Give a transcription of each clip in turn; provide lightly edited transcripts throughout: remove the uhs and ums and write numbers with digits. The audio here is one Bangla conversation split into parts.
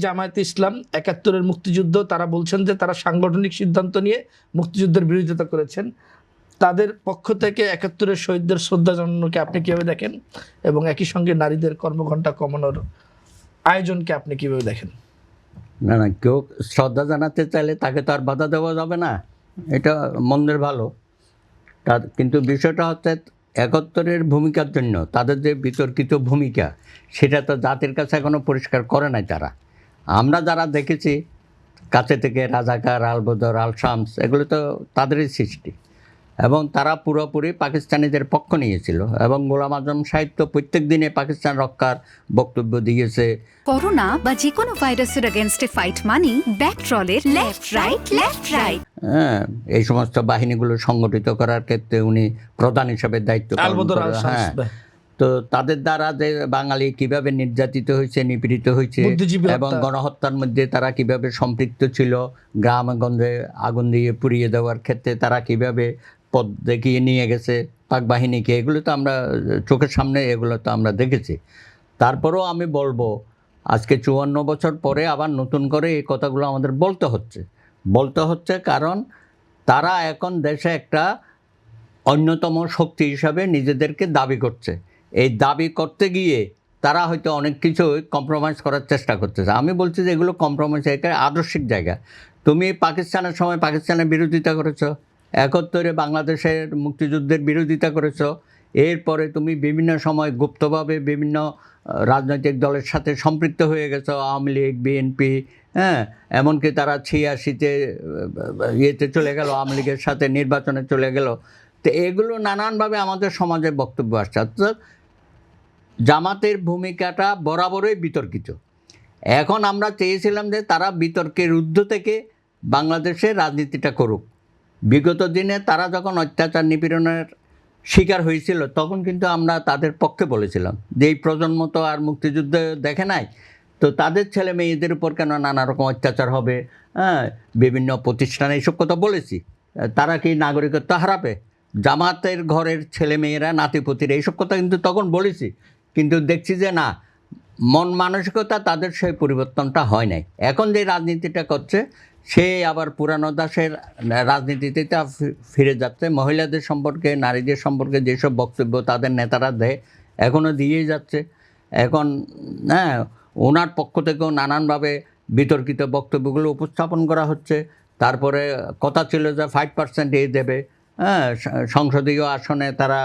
জামায়াতে ইসলাম ৭১-এর মুক্তিযুদ্ধ তারা বলছেন যে তারা সাংগঠনিক সিদ্ধান্ত নিয়ে মুক্তিযুদ্ধের বিরোধিতা করেছেন। তাদের পক্ষ থেকে ৭১-এর শহীদদের শ্রদ্ধা জানানোকে আপনি কিভাবে দেখেন এবং একই সঙ্গে নারীদের কর্মঘণ্টা কমানোর আয়োজনকে আপনি কিভাবে দেখেন? না না, কেউ শ্রদ্ধা জানাতে চাইলে তাকে তো আর বাধা দেওয়া যাবে না, এটা মন্দের ভালো। কিন্তু বিষয়টা হচ্ছে ৭১-এর ভূমিকার জন্য তাদের যে বিতর্কিত ভূমিকা, সেটা তো জাতির কাছে এখনও পরিষ্কার করে নাই তারা। আমরা যারা দেখেছি কাছে থেকে, রাজাকার, আলবদর, আল শামস, এগুলো তো তাদেরই সৃষ্টি, এবং তারা পুরোপুরি পাকিস্তানিদের পক্ষ নিয়েছিল। এবং গোলাম আজম সাহেব তো প্রত্যেক দিনে পাকিস্তান রক্ষার বক্তব্য দিয়েছে। করোনা বা যে কোনো ভাইরাসের এগেইনস্টে ফাইট মানি ব্যাকট্রলের লেফট রাইট। হ্যাঁ, এই সমস্ত বাহিনীগুলো সংগঠিত করার ক্ষেত্রে উনি প্রধান হিসাবে দায়িত্ব পালন করেন। হ্যাঁ, তো তাদের দ্বারা যে বাঙালি কিভাবে নির্যাতিত হয়েছে, নিপীড়িত হয়েছে এবং গণহত্যার মধ্যে তারা কিভাবে সম্পৃক্ত ছিল, গ্রামে গঞ্জে আগুন দিয়ে পুড়িয়ে দেওয়ার ক্ষেত্রে তারা কিভাবে পথ দেখিয়ে নিয়ে গেছে পাক বাহিনীকে, এগুলো তো আমরা চোখের সামনে, এগুলো তো আমরা দেখেছি। তারপরেও আমি বলবো, আজকে ৫৪ বছর পরে আবার নতুন করে এই কথাগুলো আমাদের বলতে হচ্ছে কারণ তারা এখন দেশে একটা অন্যতম শক্তি হিসাবে নিজেদেরকে দাবি করছে। এই দাবি করতে গিয়ে তারা হয়তো অনেক কিছু কম্প্রোমাইজ করার চেষ্টা করতেছে। আমি বলছি যে এগুলো কম্প্রোমাইজ, এটা আদর্শিক জায়গা। তুমি পাকিস্তানের সময় পাকিস্তানের বিরোধিতা করেছো, ৭১-এ বাংলাদেশের মুক্তিযুদ্ধের বিরোধিতা করেছো, এরপরে তুমি বিভিন্ন সময় গুপ্তভাবে বিভিন্ন রাজনৈতিক দলের সাথে সম্পৃক্ত হয়ে গেছো, আওয়ামী লীগ, বিএনপি, হ্যাঁ, এমনকি তারা ৮৬-তে ইয়েতে চলে গেল, আওয়ামী লীগের সাথে নির্বাচনে চলে গেল। তো এগুলো নানানভাবে আমাদের সমাজে বক্তব্য আসছে। অর্থাৎ জামাতের ভূমিকাটা বরাবরই বিতর্কিত। এখন আমরা চেয়েছিলাম যে তারা বিতর্কের ঊর্ধ্ব থেকে বাংলাদেশের রাজনীতিটা করুক। বিগত দিনে তারা যখন অত্যাচার নিপীড়নের শিকার হয়েছিল, তখন কিন্তু আমরা তাদের পক্ষে বলেছিলাম যে এই প্রজন্ম তো আর মুক্তিযুদ্ধ দেখে নাই, তো তাদের ছেলে মেয়েদের উপর কেন নানা রকম অত্যাচার হবে, হ্যাঁ, বিভিন্ন প্রতিষ্ঠানে এইসব কথা বলেছি। তারা কি নাগরিকত্ব হারাবে? জামাতের ঘরের ছেলে মেয়েরা, নাতিপুতিরা, এইসব কথা কিন্তু তখন বলেছি। কিন্তু দেখছি যে না, মন মানসিকতা তাদের সেই পরিবর্তনটা হয় নাই। এখন যে রাজনীতিটা করছে, সে আবার পুরানো দাসের রাজনীতিতে ফিরে যাচ্ছে। মহিলাদের সম্পর্কে, নারীদের সম্পর্কে যেসব বক্তব্য তাদের নেতারা দেয়, এখনও দিয়েই যাচ্ছে। এখন হ্যাঁ, ওনার পক্ষ থেকেও নানানভাবে বিতর্কিত বক্তব্যগুলো উপস্থাপন করা হচ্ছে। তারপরে কথা ছিল যে 5% দেবে, হ্যাঁ, সংসদীয় আসনে তারা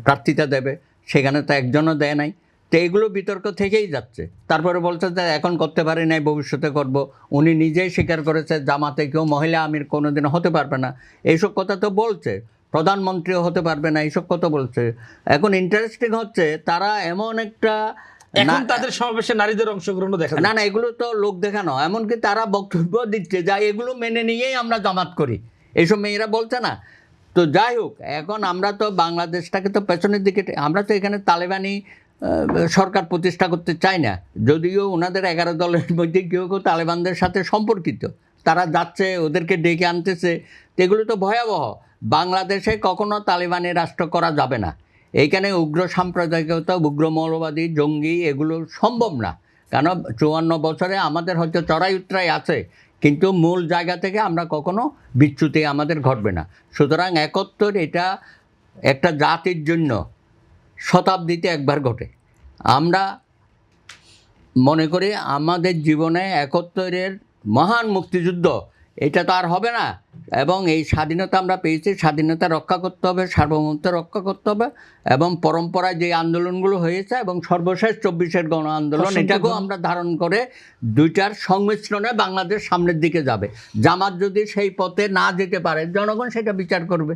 প্রার্থিতা দেবে, সেখানে তো একজনও দেয় নাই। তো এগুলো বিতর্ক থেকেই যাচ্ছে। তারপরে বলছে যে এখন করতে পারি নাই, ভবিষ্যতে করব। উনি নিজেই স্বীকার করেছে জামাতে কেউ মহিলা আমির কোনোদিন হতে পারবে না, এইসব কথা তো বলছে। প্রধানমন্ত্রীও হতে পারবে না, এইসব কথা বলছে। এখন ইন্টারেস্টিং হচ্ছে, তারা এমন একটা এখন তাদের সমাবেশে নারীদের অংশগ্রহণ দেখা না, এগুলো তো লোক দেখানো। এমনকি তারা বক্তব্য দিচ্ছে যা এগুলো মেনে নিয়েই আমরা জামাত করি, এইসব মেয়েরা বলছে না। তো যাই হোক, এখন আমরা তো বাংলাদেশটাকে তো পেছনের দিকে, আমরা তো এখানে তালেবানি সরকার প্রতিষ্ঠা করতে চাই না। যদিও ওনাদের 11 দলের মধ্যে কেউ কেউ তালেবানদের সাথে সম্পর্কিত, তারা যাচ্ছে, ওদেরকে ডেকে আনতেছে। তো এগুলো তো ভয়াবহ। বাংলাদেশে কখনো তালেবানি রাষ্ট্র করা যাবে না। এইখানে উগ্র সাম্প্রদায়িকতা, উগ্র মৌলবাদী, জঙ্গি, এগুলো সম্ভব না। কারণ ৫৪ বছরে আমাদের হয়তো চড়াই উতরাই আছে, কিন্তু মূল জায়গা থেকে আমরা কখনো বিচ্যুতি আমাদের ঘটবে না। সুতরাং ৭১ এটা একটা জাতির জন্য শতাব্দীতে একবার ঘটে। আমরা মনে করি আমাদের জীবনে ৭১-এর মহান মুক্তিযুদ্ধ, এটা তো আর হবে না। এবং এই স্বাধীনতা আমরা পেয়েছি, স্বাধীনতা রক্ষা করতে হবে, সার্বভৌমত্ব রক্ষা করতে হবে, এবং পরম্পরায় যে আন্দোলনগুলো হয়েছে এবং সর্বশেষ ২৪-এর গণ আন্দোলন, এটাকেও আমরা ধারণ করে দুইটার সংমিশ্রণে বাংলাদেশ সামনের দিকে যাবে। জামাত যদি সেই পথে না যেতে পারে, জনগণ সেটা বিচার করবে।